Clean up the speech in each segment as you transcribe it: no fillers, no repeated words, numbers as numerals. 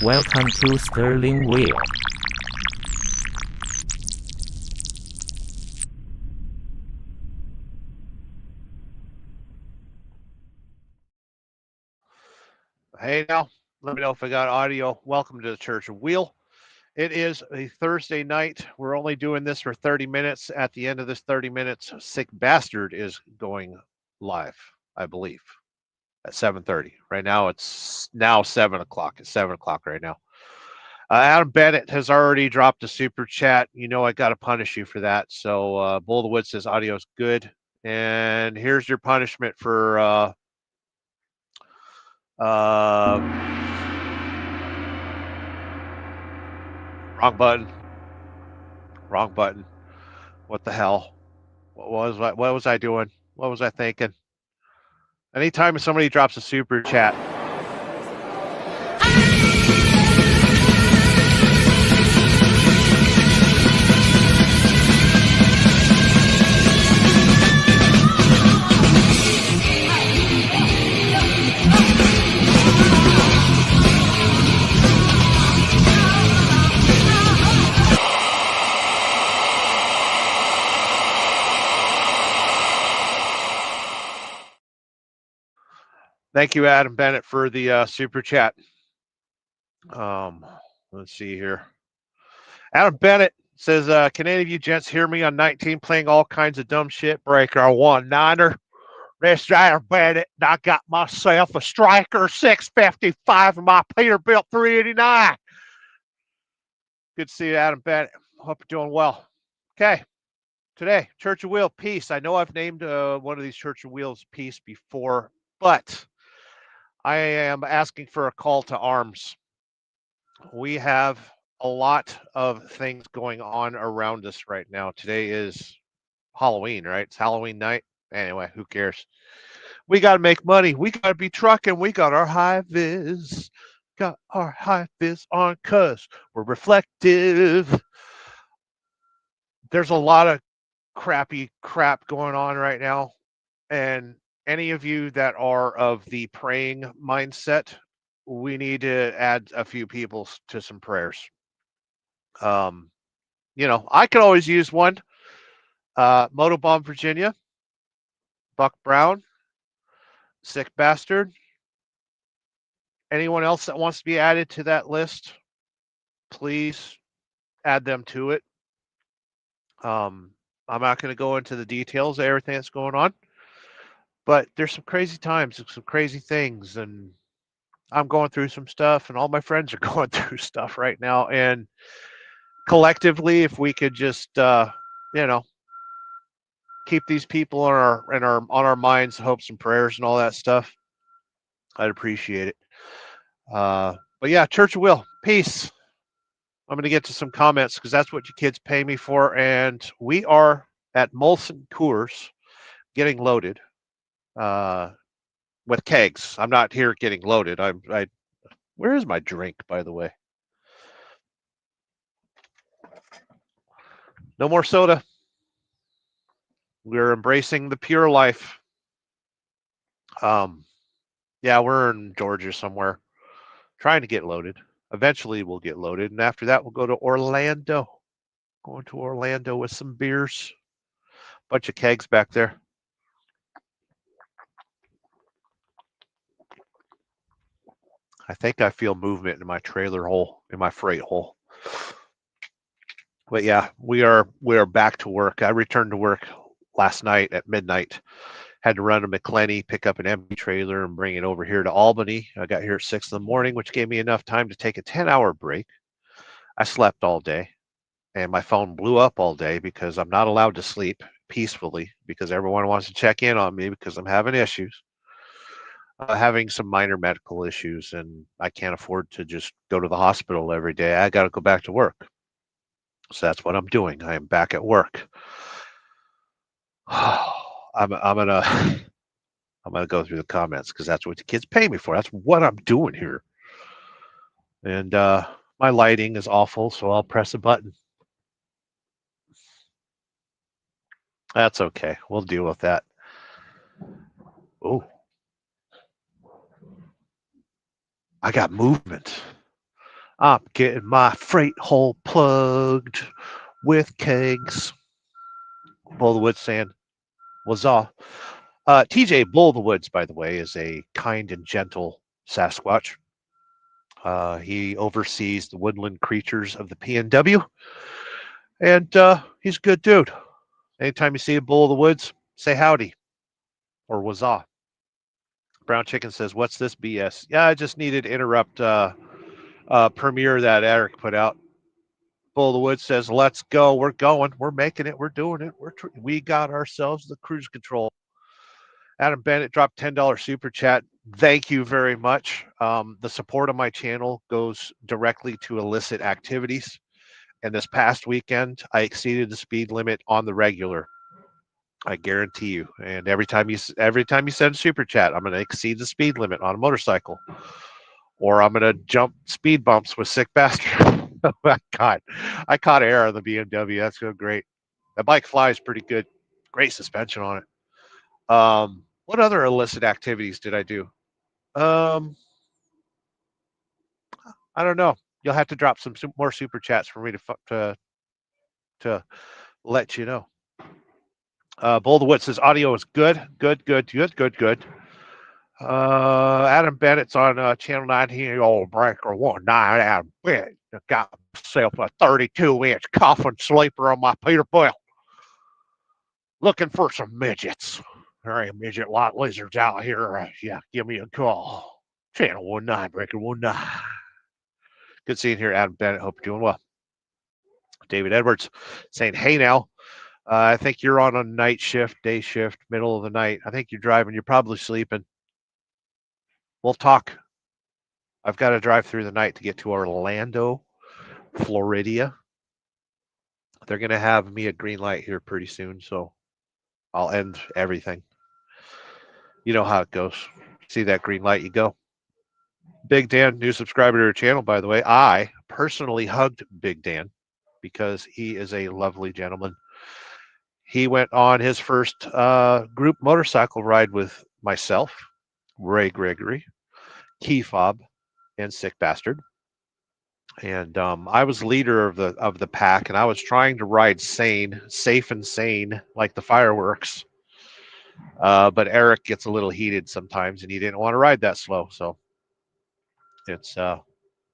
Welcome to Sterling Wheel. Hey now, let me know if I got audio. Welcome to the Church of Wheel. It is a Thursday night. We're only doing this for 30 minutes. At the end of this 30 minutes, Sick Bastard is going live, I believe, at 7:30. Right now, it's now 7 o'clock. It's 7 o'clock right now. Adam Bennett has already dropped a super chat. You know I got to punish you for that. So Bull of the Woods says audio's good. And here's your punishment for wrong button. Wrong button. What the hell? What was I doing? What was I thinking? Anytime somebody drops a super chat. Thank you, Adam Bennett, for the super chat. Let's see here. Adam Bennett says, can any of you gents hear me on 19 playing all kinds of dumb shit? Breaker 1-9er. This Adam Bennett, I got myself a Striker 655 and my Peterbilt 389. Good to see you, Adam Bennett. Hope you're doing well. Okay. Today, Church of Wheel, peace. I know I've named one of these Church of Wheels peace before, but I am asking for a call to arms. We have a lot of things going on around us right now. Today is Halloween, right? It's Halloween night. Anyway, who cares? We got to make money. We got to be trucking. We got our high vis. Got our high vis on because we're reflective. There's a lot of crappy crap going on right now. And any of you that are of the praying mindset, we need to add a few people to some prayers. I could always use one. Motobomb Virginia, Buck Brown, Sick Bastard. Anyone else that wants to be added to that list, please add them to it. I'm not going to go into the details of everything that's going on, but there's some crazy times and some crazy things, and I'm going through some stuff, and all my friends are going through stuff right now. And collectively, if we could just, keep these people on our minds, hopes and prayers, and all that stuff, I'd appreciate it. But yeah, Church of Will, peace. I'm going to get to some comments because that's what you kids pay me for, and we are at Molson Coors getting loaded with kegs. I'm not here getting loaded. Where is my drink, by the way? No more soda. We're embracing the pure life. Yeah, we're in Georgia somewhere, trying to get loaded. Eventually, we'll get loaded, and after that, we'll go to Orlando. Going to Orlando with some beers. Bunch of kegs back there. I think I feel movement in my trailer hole, in my freight hole. But yeah, we are back to work. I returned to work last night at midnight. Had to run to McClenny, pick up an empty trailer, and bring it over here to Albany. I got here at 6 in the morning, which gave me enough time to take a 10-hour break. I slept all day, and my phone blew up all day because I'm not allowed to sleep peacefully because everyone wants to check in on me because I'm having issues. Having some minor medical issues, and I can't afford to just go to the hospital every day. I got to go back to work. So that's what I'm doing. I am back at work. I'm gonna go through the comments because that's what the kids pay me for. That's what I'm doing here. And my lighting is awful, so I'll press a button. That's okay. We'll deal with that. Oh, I got movement. I'm getting my freight hole plugged with kegs. Bull of the Woods saying, Wazah. TJ Bull of the Woods, by the way, is a kind and gentle Sasquatch. He oversees the woodland creatures of the PNW, and he's a good dude. Anytime you see a Bull of the Woods, say howdy or Wazah. Brown Chicken says, "What's this BS?" Yeah, I just needed to interrupt premiere that Eric put out. Bull of the Woods says, "Let's go. We're going. We're making it. We're doing it. We got ourselves the cruise control." Adam Bennett dropped $10 super chat. Thank you very much. The support of my channel goes directly to illicit activities. And this past weekend, I exceeded the speed limit on the regular. I guarantee you. And every time you send a super chat, I'm going to exceed the speed limit on a motorcycle, or I'm going to jump speed bumps with Sick Bastard. I caught air on the BMW. That's so great. That bike flies pretty good. Great suspension on it. What other illicit activities did I do? I don't know. You'll have to drop some more super chats for me to let you know. Bull the Wood says audio is good. Adam Bennett's on channel 19. Old breaker 19. Adam Bennett got myself a 32-inch coffin sleeper on my Peterbilt. Looking for some midgets. There ain't midget lot lizards out here. Yeah, give me a call. Channel 19, breaker 19. Good seeing here, Adam Bennett. Hope you're doing well. David Edwards saying, "Hey now, I think you're on a night shift, day shift, middle of the night. I think you're driving. You're probably sleeping. We'll talk. I've got to drive through the night to get to Orlando, Florida. They're going to have me a green light here pretty soon, so I'll end everything. You know how it goes. See that green light, you go." Big Dan, new subscriber to our channel, by the way. I personally hugged Big Dan because he is a lovely gentleman. He went on his first group motorcycle ride with myself, Ray Gregory, Key Fob, and Sick Bastard. And I was leader of the pack, and I was trying to ride safe and sane, like the fireworks. But Eric gets a little heated sometimes, and he didn't want to ride that slow. So it's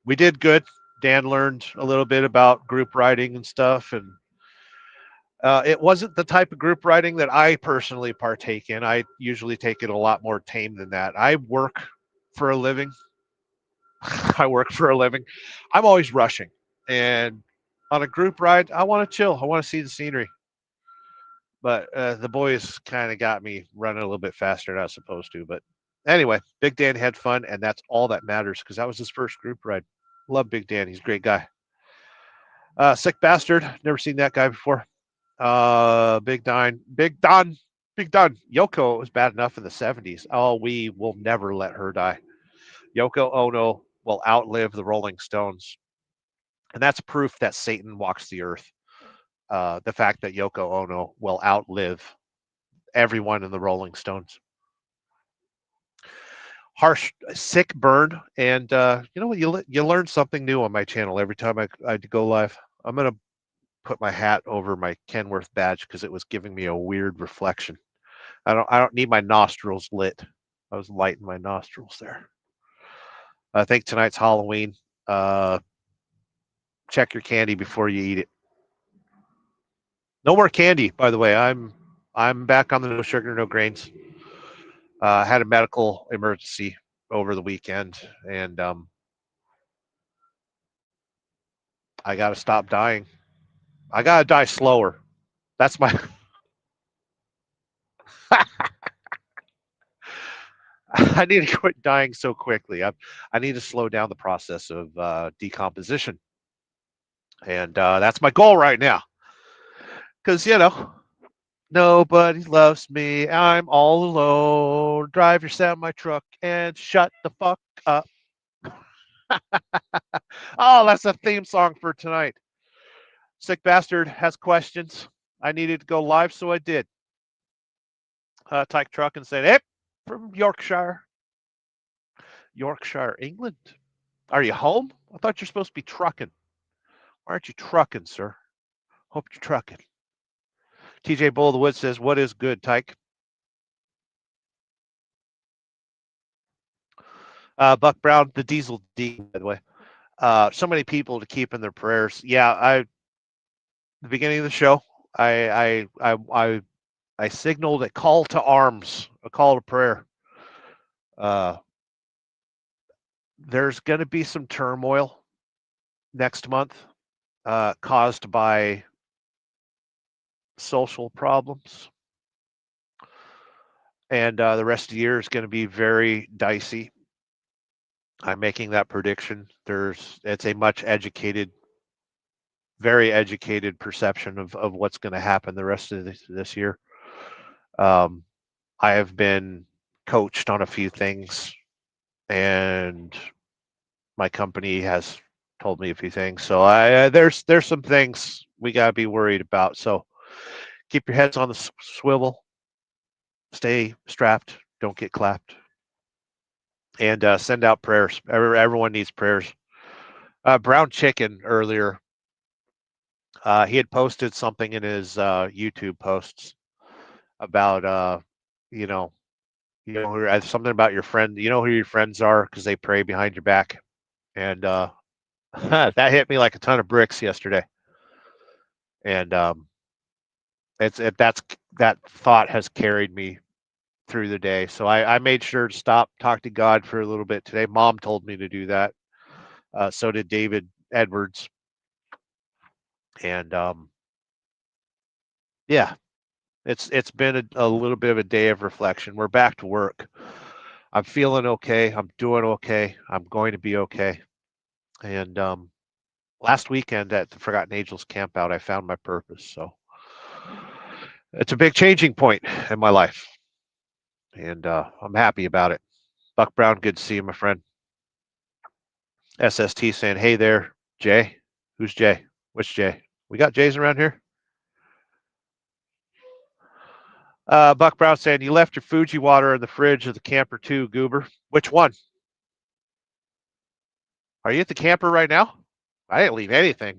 we did good. Dan learned a little bit about group riding and stuff, and it wasn't the type of group riding that I personally partake in. I usually take it a lot more tame than that. I work for a living. I work for a living. I'm always rushing. And on a group ride, I want to chill. I want to see the scenery. But the boys kind of got me running a little bit faster than I was supposed to. But anyway, Big Dan had fun, and that's all that matters because that was his first group ride. Love Big Dan. He's a great guy. Sick Bastard. Never seen that guy before. Big Don. Yoko was bad enough in the 70s. Oh, we will never let her die. Yoko Ono will outlive the Rolling Stones. And that's proof that Satan walks the earth. The fact that Yoko Ono will outlive everyone in the Rolling Stones. Harsh, sick burn. And you know what? You learn something new on my channel every time I go live. I'm going to put my hat over my Kenworth badge because it was giving me a weird reflection. I don't need my nostrils lit. I was lighting my nostrils there. I think tonight's Halloween. Check your candy before you eat it. No more candy, by the way. I'm back on the no sugar, no grains. Had a medical emergency over the weekend, and I got to stop dying. I got to die slower. That's my. I need to quit dying so quickly. I need to slow down the process of decomposition, and that's my goal right now. Because nobody loves me. I'm all alone. Drive your semi truck and shut the fuck up. Oh, that's a theme song for tonight. Sick Bastard has questions. I needed to go live, so I did. Tyke Truck and said, "Hey, from Yorkshire, England. Are you home I thought you're supposed to be trucking. Why aren't you trucking, sir? Hope you're trucking. TJ Bull of the Woods says, what is good, Tyke? Buck Brown, the Diesel D, by the way. So many people to keep in their prayers. Yeah, the beginning of the show, I signaled a call to arms, a call to prayer. There's going to be some turmoil next month caused by social problems. And the rest of the year is going to be very dicey. I'm making that prediction. It's a much educated, very educated perception of what's going to happen the rest of this year. I have been coached on a few things, and my company has told me a few things. So there's some things we got to be worried about. So keep your heads on the swivel. Stay strapped. Don't get clapped. And send out prayers. Everyone needs prayers. Brown Chicken earlier. He had posted something in his YouTube posts about something about your friend. You know who your friends are because they pray behind your back, and that hit me like a ton of bricks yesterday. And that thought has carried me through the day. So I made sure to stop, talk to God for a little bit today. Mom told me to do that. So did David Edwards. And yeah, it's been a little bit of a day of reflection. We're back to work. I'm feeling okay. I'm doing okay. I'm going to be okay. And last weekend at the Forgotten Angels camp out, I found my purpose. So it's a big changing point in my life. And I'm happy about it. Buck Brown, good to see you, my friend. SST saying, hey there, Jay. Who's Jay? Which Jay? We got Jays around here? Buck Brown saying, you left your Fuji water in the fridge of the camper too, Goober. Which one? Are you at the camper right now? I didn't leave anything.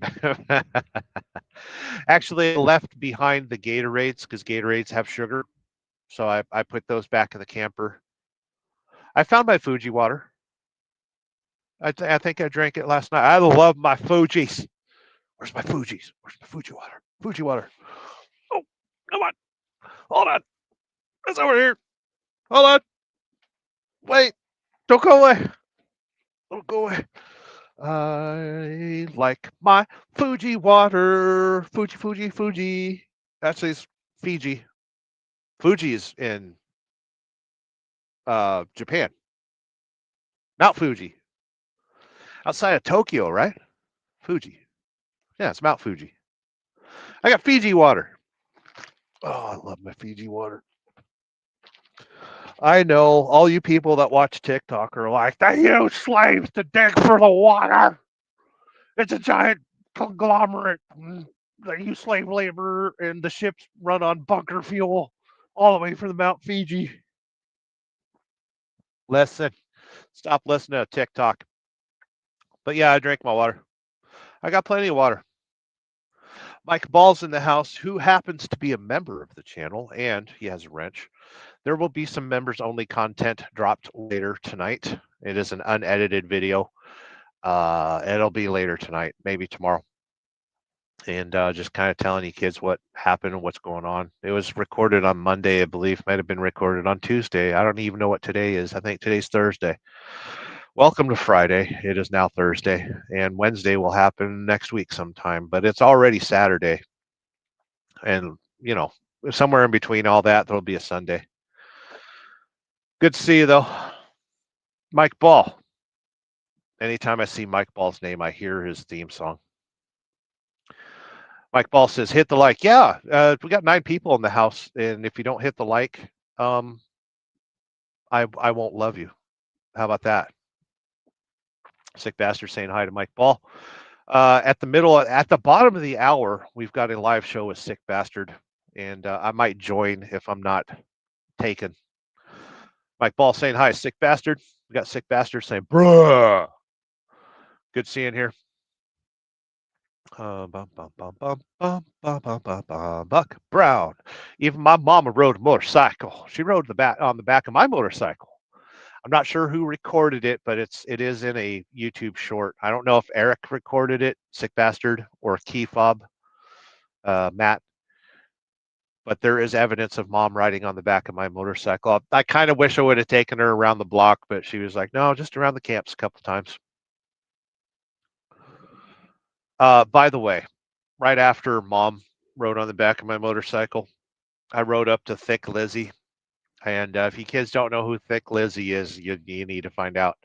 Actually, I left behind the Gatorades because Gatorades have sugar. So I put those back in the camper. I found my Fuji water. I think I drank it last night. I love my Fujis. Where's my Fujis? Where's my Fuji water? Fuji water. Oh, come on. Hold on. It's over here. Hold on. Wait. Don't go away. Don't go away. I like my Fuji water. Fuji. Actually, it's Fiji. Fuji is in Japan. Mount Fuji. Outside of Tokyo, right? Fuji. Yeah, it's Mount Fuji. I got Fiji water. Oh, I love my Fiji water. I know all you people that watch TikTok are like, they use slaves to dig for the water. It's a giant conglomerate. They use slave labor, and the ships run on bunker fuel all the way from the Mount Fiji. Listen, stop listening to TikTok. But yeah, I drank my water. I got plenty of water. Mike Ball's in the house, who happens to be a member of the channel, and he has a wrench. There will be some members only content dropped later tonight. It is an unedited video. It'll be later tonight, maybe tomorrow. And just kind of telling you kids what happened and what's going on. It was recorded on Monday, I believe. Might have been recorded on Tuesday. I don't even know what today is. I think today's Thursday. Welcome to Friday. It is now Thursday, and Wednesday will happen next week sometime, but it's already Saturday. And, somewhere in between all that, there'll be a Sunday. Good to see you, though. Mike Ball. Anytime I see Mike Ball's name, I hear his theme song. Mike Ball says, hit the like. Yeah, we got 9 people in the house, and if you don't hit the like, I won't love you. How about that? Sick Bastard saying hi to Mike Ball. At the bottom of the hour, we've got a live show with Sick Bastard, and I might join if I'm not taken. Mike Ball saying hi, Sick Bastard. We got Sick Bastard saying, bruh. Good seeing here. Buck Brown. Even my mama rode a motorcycle. She rode on the back of my motorcycle. I'm not sure who recorded it, but it is in a YouTube short. I don't know if Eric recorded it, sick bastard, or Key Fob, Matt. But there is evidence of mom riding on the back of my motorcycle. I kind of wish I would have taken her around the block, but she was like, no, just around the camps a couple times. By the way, right after mom rode on the back of my motorcycle, I rode up to Thick Lizzie. And if you kids don't know who Thick Lizzie is, you need to find out.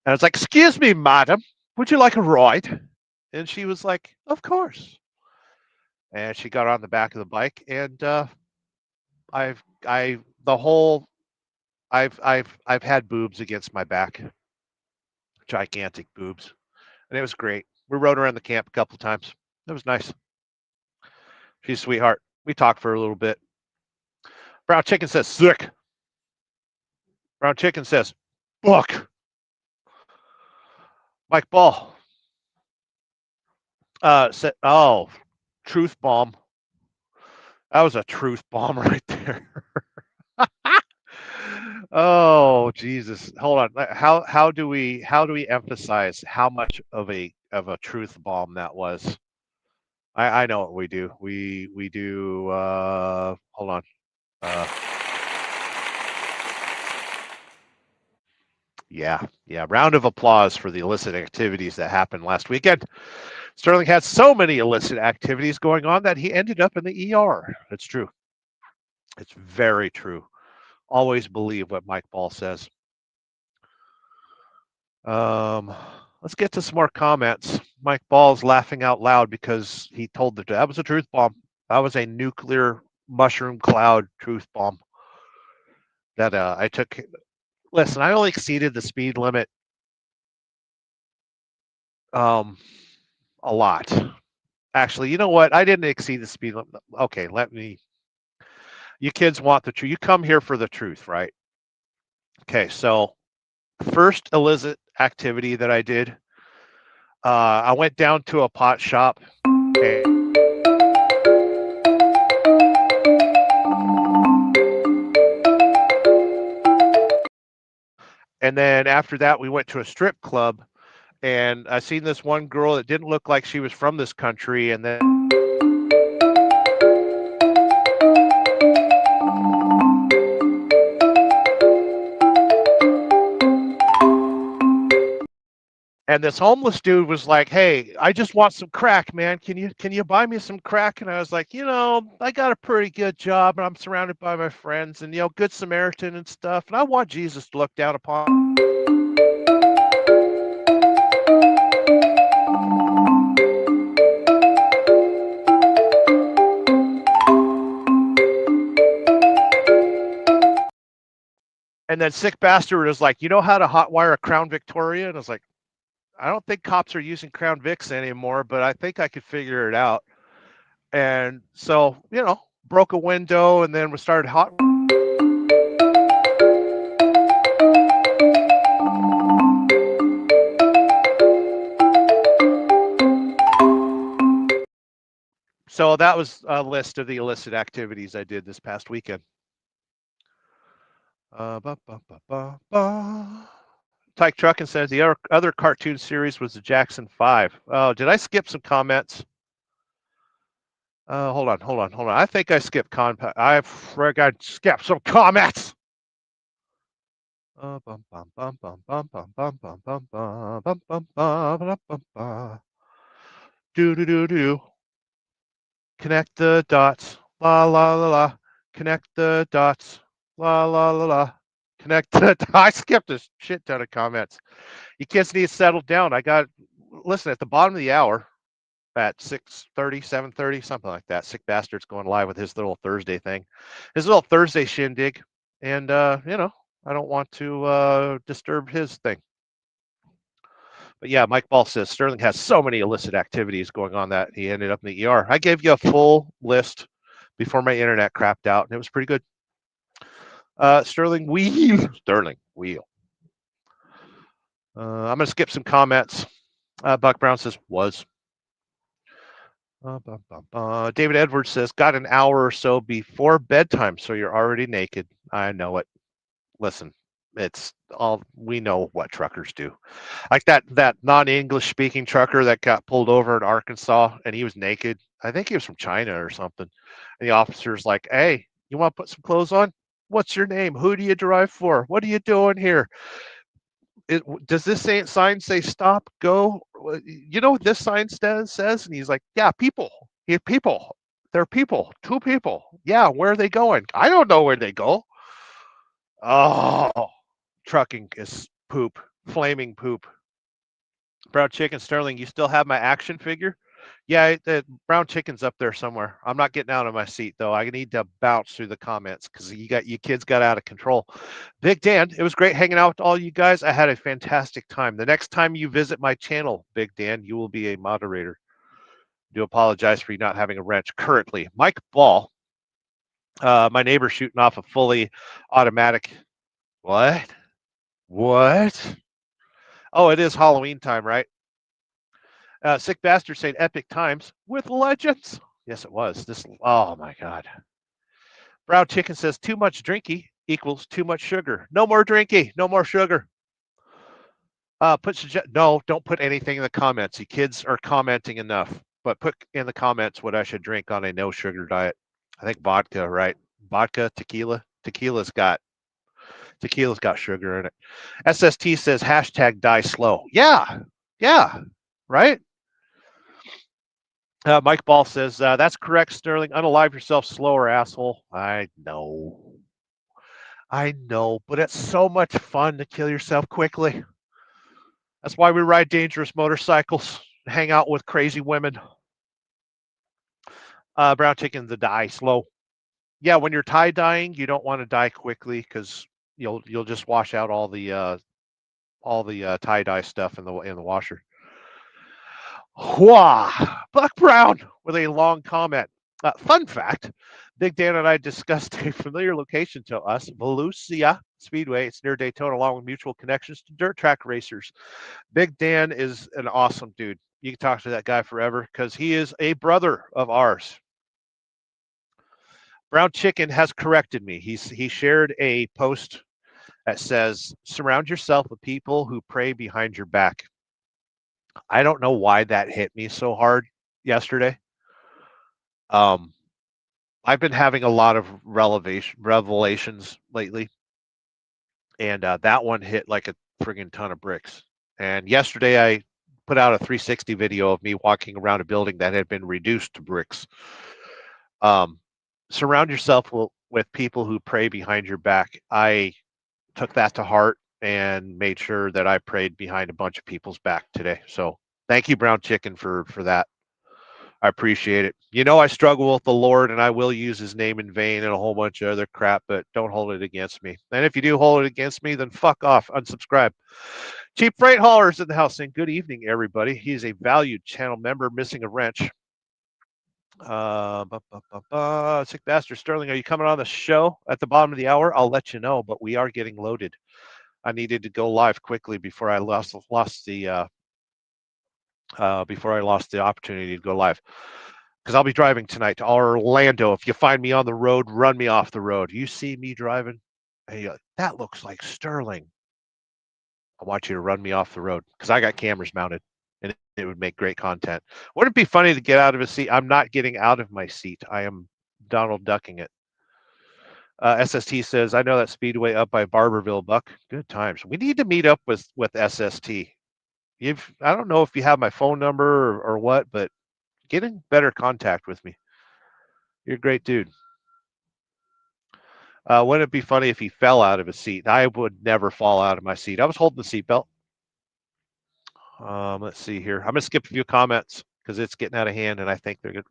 And I was like, excuse me, madam, would you like a ride? And she was like, of course. And she got on the back of the bike, and I've had boobs against my back, gigantic boobs, and it was great. We rode around the camp a couple of times. It was nice. She's a sweetheart. We talked for a little bit. Brown Chicken says, sick. Brown Chicken says, fuck. Mike Ball said, oh, truth bomb. That was a truth bomb right there. Oh Jesus! Hold on. How do we emphasize how much of a truth bomb that was? I know what we do. We do. Hold on. Yeah. Round of applause for the illicit activities that happened last weekend. Sterling had so many illicit activities going on that he ended up in the ER. It's true. It's very true. Always believe what Mike Ball says. Let's get to some more comments. Mike Ball's laughing out loud because he told that was a truth bomb. That was a nuclear mushroom cloud truth bomb that I took. Listen, I only exceeded the speed limit a lot. Actually, you know what? I didn't exceed the speed limit. Okay, you kids want the truth. You come here for the truth, right? Okay, so first illicit activity that I did, I went down to a pot shop. And then after that, we went to a strip club, and I seen this one girl that didn't look like she was from this country, and then this homeless dude was like, "Hey, I just want some crack, man. Can you buy me some crack?" And I was like, I got a pretty good job, and I'm surrounded by my friends, and good Samaritan and stuff, and I want Jesus to look down upon. And then sick bastard was like, you know how to hotwire a Crown Victoria? And I was like, I don't think cops are using Crown Vics anymore, but I think I could figure it out. And so, broke a window, and then we started hot. So that was a list of the illicit activities I did this past weekend. Tyke Truckin says the other cartoon series was the Jackson 5. Oh, did I skip some comments? Hold on. I think I skipped I skipped some comments. Do. Connect the dots. La la la la. Connect the dots. La la la la. Connect the I skipped a shit ton of comments. You kids need to settle down. Listen, at the bottom of the hour at 6:30, 7:30, something like that. Sick bastard's going live with his little Thursday thing. His little Thursday shindig. And I don't want to disturb his thing. But yeah, Mike Ball says Sterling has so many illicit activities going on that he ended up in the ER. I gave you a full list before my internet crapped out, and it was pretty good. Sterling Wheel. I'm going to skip some comments. Buck Brown says, was. David Edwards says, got an hour or so before bedtime, so you're already naked. I know it. Listen, it's all we know what truckers do. Like that non-English speaking trucker that got pulled over in Arkansas and he was naked. I think he was from China or something. And the officer's like, "Hey, you want to put some clothes on? What's your name? Who do you drive for? What are you doing here? Does this sign say stop, go? You know what this sign says?" And he's like, "Yeah, people. Yeah, people. They're people. Two people. Yeah, where are they going? I don't know where they go." Oh, trucking is poop, flaming poop. Brown chicken, Sterling, you still have my action figure? Yeah, the brown chicken's up there somewhere. I'm not getting out of my seat though. I need to bounce through the comments because you kids got out of control. Big Dan, it was great hanging out with all you guys. I had a fantastic time. The next time you visit my channel, Big Dan, you will be a moderator. I do apologize for you not having a wrench currently. Mike Ball, my neighbor shooting off a fully automatic. What? What? Oh, it is Halloween time, right? Sick Bastard saying epic times with legends. Yes, it was. Oh my God. Brown Chicken says too much drinky equals too much sugar. No more drinky, no more sugar. No, don't put anything in the comments. You kids are commenting enough, but put in the comments what I should drink on a no sugar diet. I think vodka, right? Vodka, tequila. Tequila's got sugar in it. SST says hashtag die slow. Yeah, right. Mike Ball says, that's correct, Sterling. Unalive yourself slower, asshole. I know, but it's so much fun to kill yourself quickly. That's why we ride dangerous motorcycles, hang out with crazy women. Brown chicken, the die slow. Yeah, when you're tie dyeing, you don't want to die quickly because you'll just wash out all the tie dye stuff in the washer. Wah! Buck Brown with a long comment. Fun fact, Big Dan and I discussed a familiar location to us, Volusia Speedway. It's near Daytona, along with mutual connections to dirt track racers. Big Dan is an awesome dude. You can talk to that guy forever because he is a brother of ours. Brown Chicken has corrected me. He shared a post that says, surround yourself with people who pray behind your back. I don't know why that hit me so hard yesterday. I've been having a lot of revelations lately, and that one hit like a friggin' ton of bricks. And yesterday I put out a 360 video of me walking around a building that had been reduced to bricks. Surround yourself with people who pray behind your back. I took that to heart and made sure that I prayed behind a bunch of people's back today. So thank you, Brown Chicken, for that. I appreciate it. You know, I struggle with the Lord and I will use his name in vain and a whole bunch of other crap, but don't hold it against me. And if you do hold it against me, then fuck off, unsubscribe. Cheap Freight Haulers in the house saying, good evening, everybody. He's a valued channel member missing a wrench. Sick Bastard Sterling, are you coming on the show at the bottom of the hour? I'll let you know, but we are getting loaded. I needed to go live quickly before I lost the opportunity to go live. Because I'll be driving tonight to Orlando. If you find me on the road, run me off the road. You see me driving, hey, that looks like Sterling. I want you to run me off the road because I got cameras mounted and it would make great content. Wouldn't it be funny to get out of a seat? I'm not getting out of my seat. I am Donald ducking it. SST says, I know that speedway up by Barberville, Buck. Good times. We need to meet up with SST. I don't know if you have my phone number or what, but get in better contact with me. You're a great dude. Wouldn't it be funny if he fell out of his seat? I would never fall out of my seat. I was holding the seatbelt. Let's see here. I'm going to skip a few comments because it's getting out of hand, and I think they're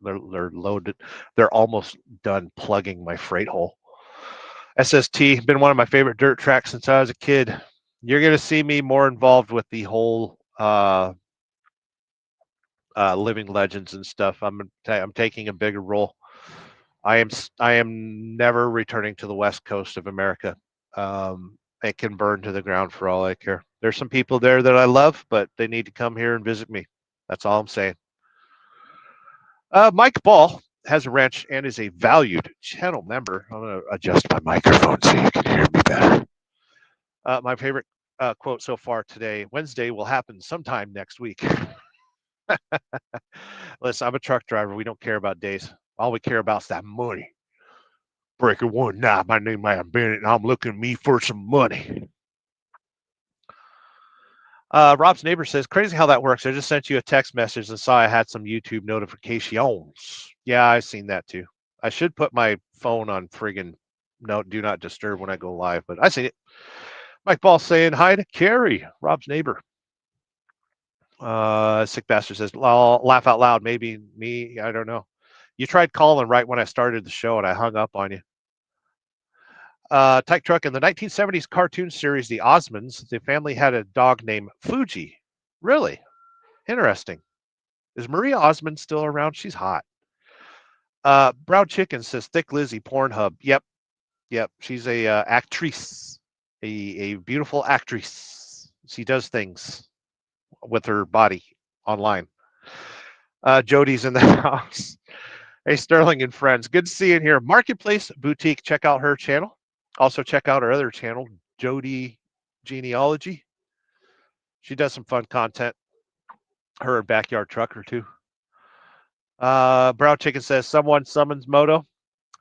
loaded. They're almost done plugging my freight hole. SST, been one of my favorite dirt tracks since I was a kid. You're going to see me more involved with the whole living legends and stuff. I'm taking a bigger role. I am never returning to the west coast of America. It can burn to the ground for all I care. There's some people there that I love, but they need to come here and visit me. That's all I'm saying. Mike Ball has a ranch and is a valued channel member. I'm going to adjust my microphone so you can hear me better. My favorite quote so far today: Wednesday will happen sometime next week. Listen, I'm a truck driver. We don't care about days. All we care about is that money. Breaker one, nah, my name is Bennett, and I'm looking at me for some money. Rob's neighbor says, crazy how that works. I just sent you a text message and saw I had some YouTube notifications. Yeah, I've seen that too. I should put my phone on friggin' do not disturb when I go live, but I see it. Mike Ball saying hi to Carrie, Rob's neighbor. Sick Bastard says, laugh out loud. Maybe me. I don't know. You tried calling right when I started the show and I hung up on you. Tyke Truck, in the 1970s cartoon series The Osmonds, the family had a dog named Fuji. Really? Interesting. Is Maria Osmond still around? She's hot. Brown Chicken says, Thick Lizzie, Pornhub. Yep. She's a actress, a beautiful actress. She does things with her body online. Jody's in the house. Hey, Sterling and friends. Good to see you in here. Marketplace Boutique. Check out her channel. Also, check out our other channel, Jody Genealogy. She does some fun content. Her backyard trucker, too. Brown Chicken says, someone summons Moto.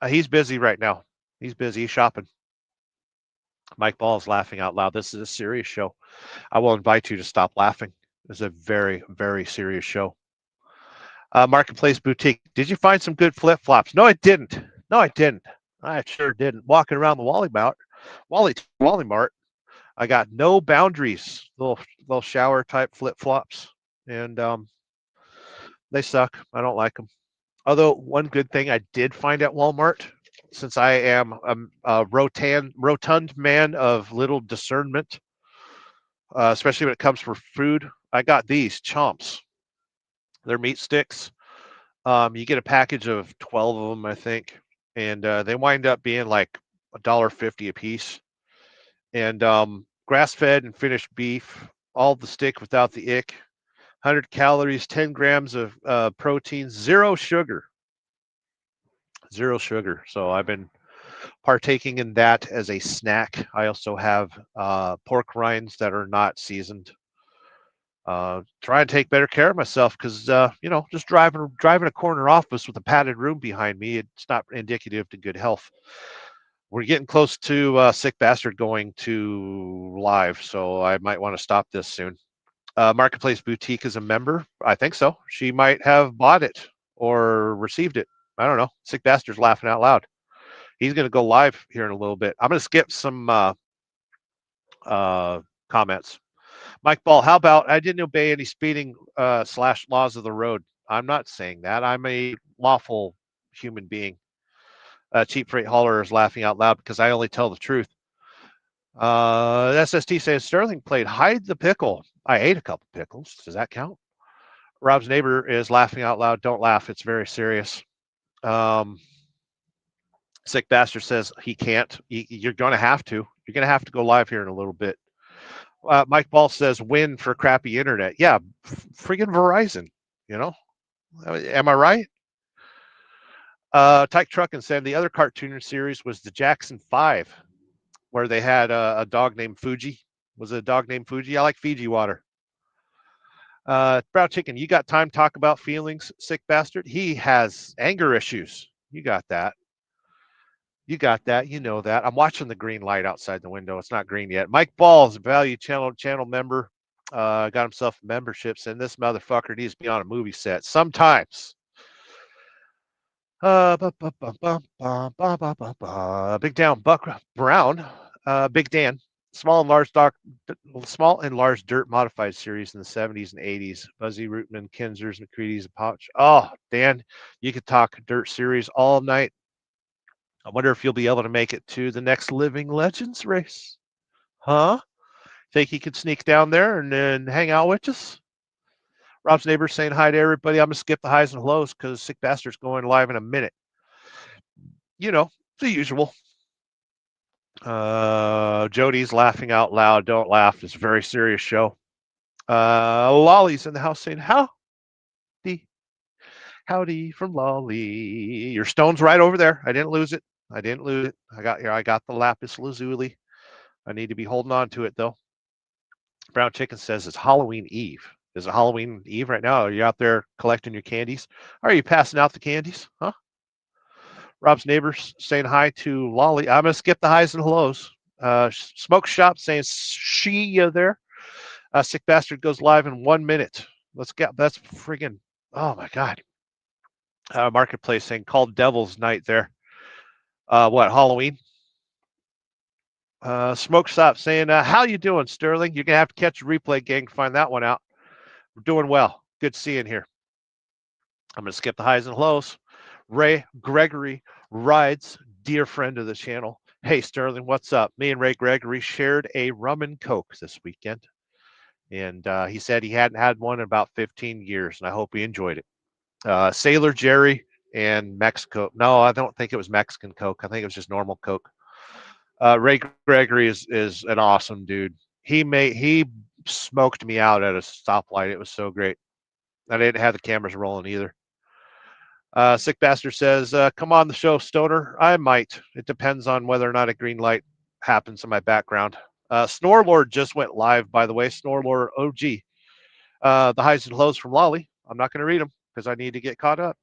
He's busy right now. He's busy. He's shopping. Mike Ball is laughing out loud. This is a serious show. I will invite you to stop laughing. It's a very, very serious show. Marketplace Boutique. Did you find some good flip-flops? No, I didn't. I sure didn't. Walking around the Wally Mart, I got no boundaries. Little shower type flip-flops, and they suck. I don't like them. Although one good thing I did find at Walmart, since I am a rotund man of little discernment, especially when it comes for food, I got these Chomps. They're meat sticks. You get a package of 12 of them, I think, and they wind up being like $1.50 a piece. And grass-fed and finished beef, all the stick without the ick, 100 calories, 10 grams of protein, zero sugar. So I've been partaking in that as a snack. I also have pork rinds that are not seasoned. Try and take better care of myself because just driving a corner office with a padded room behind me, it's not indicative to good health. We're getting close to Sick Bastard going to live, so I might want to stop this soon. Marketplace Boutique is a member. I think so. She might have bought it or received it. I don't know. Sick Bastard's laughing out loud. He's going to go live here in a little bit. I'm going to skip some comments. Mike Ball, how about I didn't obey any speeding / laws of the road? I'm not saying that. I'm a lawful human being. Cheap freight hauler is laughing out loud because I only tell the truth. SST says Sterling played hide the pickle. I ate a couple pickles. Does that count? Rob's neighbor is laughing out loud. Don't laugh. It's very serious. Sick Bastard says he can't. You're going to have to. You're going to have to go live here in a little bit. Mike Ball says win for crappy internet. Yeah, friggin' Verizon. Am I right? Tyke Truck and said the other cartoon series was the Jackson 5, where they had a dog named Fuji. Was it a dog named Fuji? I like Fiji water. Brown Chicken, you got time to talk about feelings, Sick Bastard? He has anger issues. You got that. You know that. I'm watching the green light outside the window. It's not green yet. Mike Ball is a value channel member. Got himself memberships, and this motherfucker needs to be on a movie set sometimes. Big Down Buck Brown, Big Dan, small and large dirt modified series in the 70s and 80s. Buzzy Rootman, Kinzers, McCready's, and Pouch. Oh, Dan, you could talk dirt series all night. I wonder if you'll be able to make it to the next Living Legends race. Huh? Think he could sneak down there and then hang out with us? Rob's neighbor saying hi to everybody. I'm going to skip the highs and lows because Sick Bastard's going live in a minute. The usual. Jody's laughing out loud. Don't laugh. It's a very serious show. Lolly's in the house saying, howdy, howdy from Lolly. Your stone's right over there. I didn't lose it. I didn't lose it. I got the lapis lazuli. I need to be holding on to it though. Brown Chicken says it's Halloween Eve. Is it Halloween Eve right now? Are you out there collecting your candies? Are you passing out the candies? Huh? Rob's neighbors saying hi to Lolly. I'm gonna skip the highs and hellos. Smoke Shop saying she you there. Sick Bastard goes live in 1 minute. Let's get that's friggin' oh my god. Marketplace saying called Devil's Night there. What Halloween? Smoke Shop saying how you doing, Sterling? You're gonna have to catch a replay, gang. Find that one out. We're doing well. Good seeing here. I'm gonna skip the highs and lows. Ray Gregory rides, dear friend of the channel. Hey Sterling, what's up? Me and Ray Gregory shared a rum and coke this weekend. And he said he hadn't had one in about 15 years, and I hope he enjoyed it. Sailor Jerry and Mexico. No, I don't think it was Mexican Coke. I think it was just normal Coke. Ray Gregory is an awesome dude. He smoked me out at a stoplight. It was so great. I didn't have the cameras rolling either. Sick Bastard says, come on the show, Stoner. I might. It depends on whether or not a green light happens in my background. Snorelord just went live, by the way. Snorelord OG. The highs and lows from Lolly. I'm not going to read them because I need to get caught up.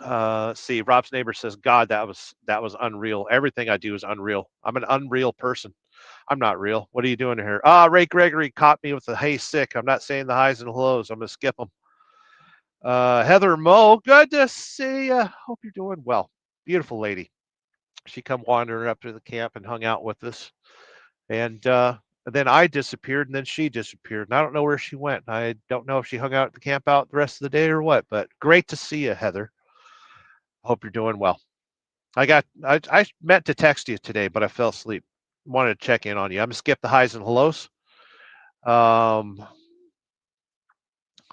Let's see. Rob's neighbor says, God, that was unreal. Everything I do is unreal. I'm an unreal person. I'm not real. What are you doing here? Ray Gregory caught me with the hey sick. I'm not saying the highs and lows. I'm going to skip them. Heather Moe, good to see you. Hope you're doing well. Beautiful lady. She come wandering up to the camp and hung out with us. And then I disappeared and then she disappeared. And I don't know where she went. I don't know if she hung out at the camp out the rest of the day or what, but great to see you, Heather. Hope you're doing well. I meant to text you today, but I fell asleep. Wanted to check in on you. I'm going to skip the highs and hellos.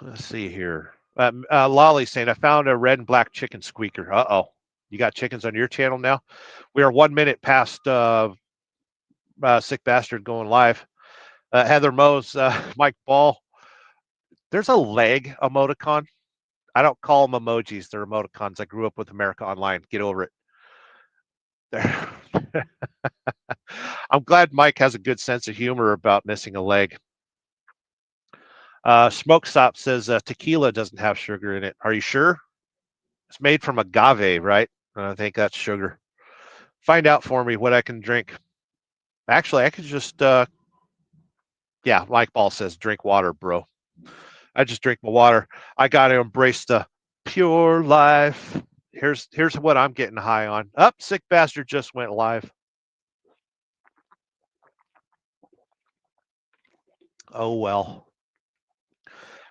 Let's see here. Lolly saying, I found a red and black chicken squeaker. Uh-oh. You got chickens on your channel now? We are 1 minute past Sick Bastard going live. Heather Mose, Mike Ball. There's a leg emoticon. I don't call them emojis. They're emoticons. I grew up with America Online. Get over it. I'm glad Mike has a good sense of humor about missing a leg. Smoke Stop says tequila doesn't have sugar in it. Are you sure? It's made from agave, right? I think that's sugar. Find out for me what I can drink. Actually, I could just, yeah, Mike Ball says, drink water, bro. I just drink my water. I got to embrace the pure life. Here's what I'm getting high on. Sick Bastard just went live. Oh, well.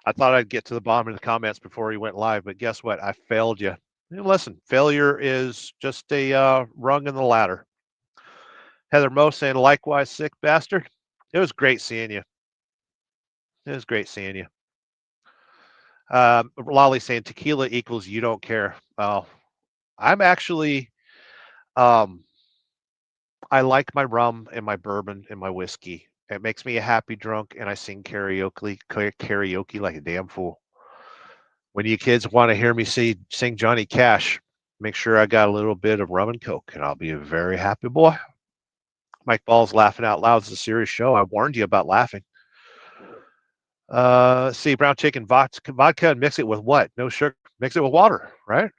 I thought I'd get to the bottom of the comments before he went live, but guess what? I failed you. Listen, failure is just a rung in the ladder. Heather Moe saying, likewise, Sick Bastard. It was great seeing you. It was great seeing you. Lolly saying, tequila equals you don't care. I'm actually, I like my rum and my bourbon and my whiskey. It makes me a happy drunk, and I sing karaoke like a damn fool. When you kids want to hear me sing Johnny Cash, make sure I got a little bit of rum and coke, and I'll be a very happy boy. Mike Ball's laughing out loud. It's a serious show. I warned you about laughing. See, brown chicken vodka and mix it with what? No sugar. Mix it with water, right?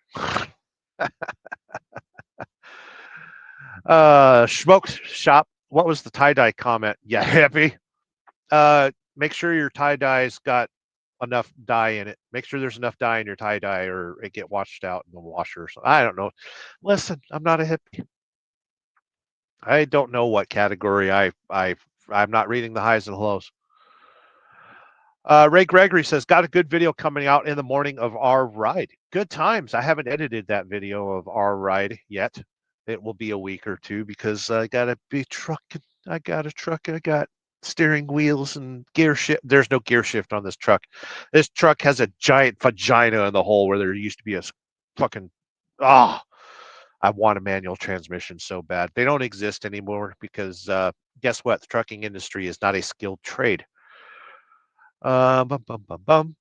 Smoke Shop. What was the tie-dye comment? Yeah, happy. Make sure your tie-dye's got enough dye in it. Make sure there's enough dye in your tie-dye or it get washed out in the washer or something. I don't know. Listen, I'm not a hippie. I don't know what category I'm not reading the highs and lows. Ray Gregory says, got a good video coming out in the morning of our ride. Good times. I haven't edited that video of our ride yet. It will be a week or two because I got to be trucking. I got a truck. I got steering wheels and gear shift. There's no gear shift on this truck. This truck has a giant vagina in the hole where there used to be a fucking, I want a manual transmission so bad. They don't exist anymore because guess what? The trucking industry is not a skilled trade. I'm gonna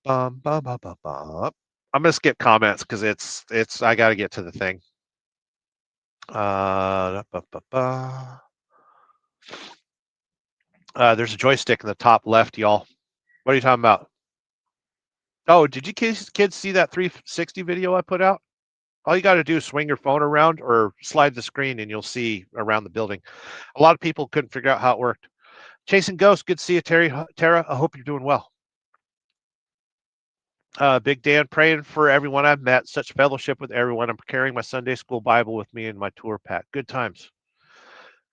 skip comments because it's I got to get to the thing. There's a joystick in the top left, y'all. What are you talking about? Oh, did you kids see that 360 video I put out? All you got to do is swing your phone around or slide the screen and you'll see around the building. A lot of people couldn't figure out how it worked. Chasing Ghosts, good to see you, Tara. I hope you're doing well. Big Dan, praying for everyone I've met. Such fellowship with everyone. I'm carrying my Sunday school Bible with me in my tour pack. Good times.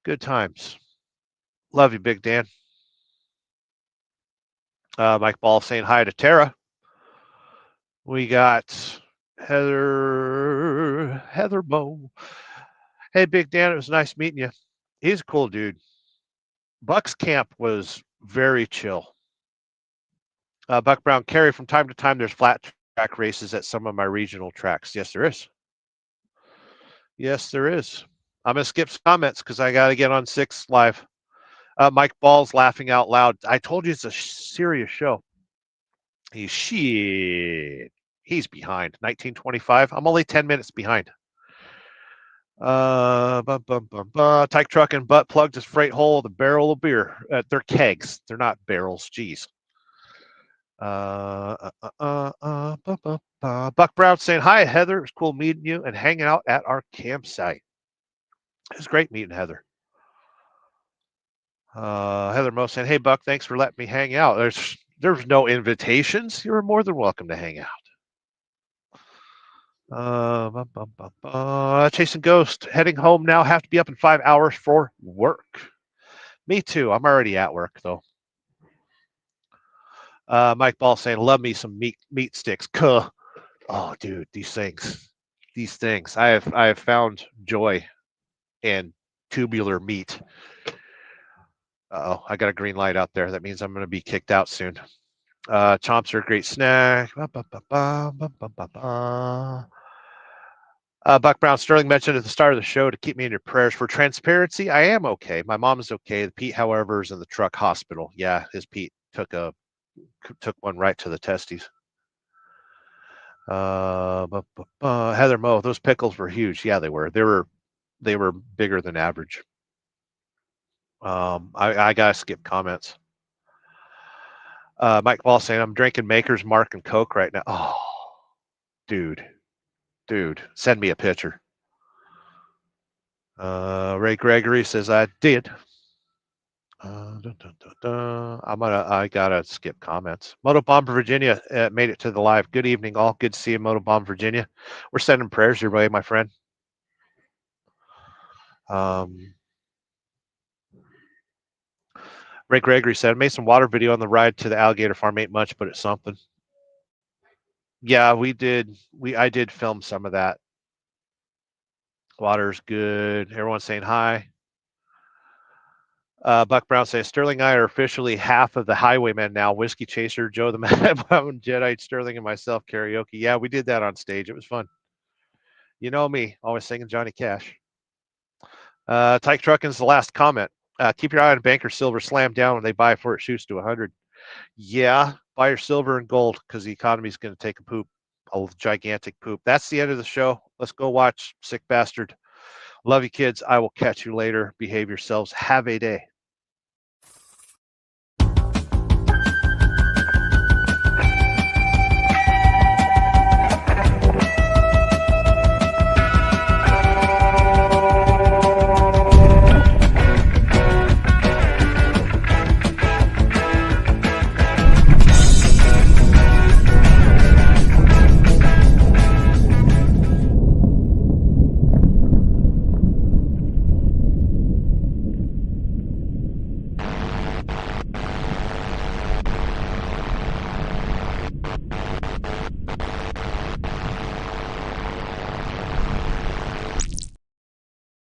Good times. Love you, Big Dan. Mike Ball saying hi to Tara. We got Heather Bow. Hey, Big Dan, it was nice meeting you. He's a cool dude. Buck's camp was very chill. Buck Brown, Carrie, from time to time, there's flat track races at some of my regional tracks. Yes, there is. Yes, there is. I'm going to skip comments because I got to get on 6 Live. Mike Ball's laughing out loud. I told you it's a serious show. He's behind. 1925. I'm only 10 minutes behind. Tyke truck and butt plugged his freight hole with a barrel of beer. They're kegs. They're not barrels. Jeez. Buck Brown saying, hi, Heather. It was cool meeting you and hanging out at our campsite. It was great meeting Heather. Heather Mo saying, hey, Buck, thanks for letting me hang out. There's no invitations. You're more than welcome to hang out. Chasing Ghost, heading home now. Have to be up in 5 hours for work. Me too. I'm already at work, though. Mike Ball saying, love me some meat sticks. Cuh. Oh, dude, these things. I have found joy in tubular meat. Uh-oh, I got a green light out there. That means I'm going to be kicked out soon. Chomps are a great snack. Buck Brown, Sterling mentioned at the start of the show to keep me in your prayers. For transparency, I am okay. My mom is okay. Pete, however, is in the truck hospital. Yeah, his Pete took one right to the testes. Heather Mo, those pickles were huge. Yeah, they were. They were bigger than average. I gotta skip comments. Mike Ball saying, I'm drinking Maker's Mark and Coke right now. Oh, dude, send me a picture. Ray Gregory says, I did. I gotta skip comments. Motobomb Virginia made it to the live. Good evening, all. Good to see you, Motobomb Virginia. We're sending prayers your way, my friend. Ray Gregory said, I made some water video on the ride to the alligator farm. Ain't much, but it's something. Yeah, we did. I did film some of that. Water's good. Everyone's saying hi. Buck Brown says, Sterling and I are officially half of the Highwaymen now. Whiskey Chaser, Joe the Mad Mountain Jedi, Sterling, and myself karaoke. Yeah, we did that on stage. It was fun. You know me, always singing Johnny Cash. Tyke Trucking's the last comment. Keep your eye on Banker Silver. Slam down when they buy before it shoots to 100. Yeah, buy your silver and gold because the economy's going to take a poop, a gigantic poop. That's the end of the show. Let's go watch Sick Bastard. Love you, kids. I will catch you later. Behave yourselves. Have a day.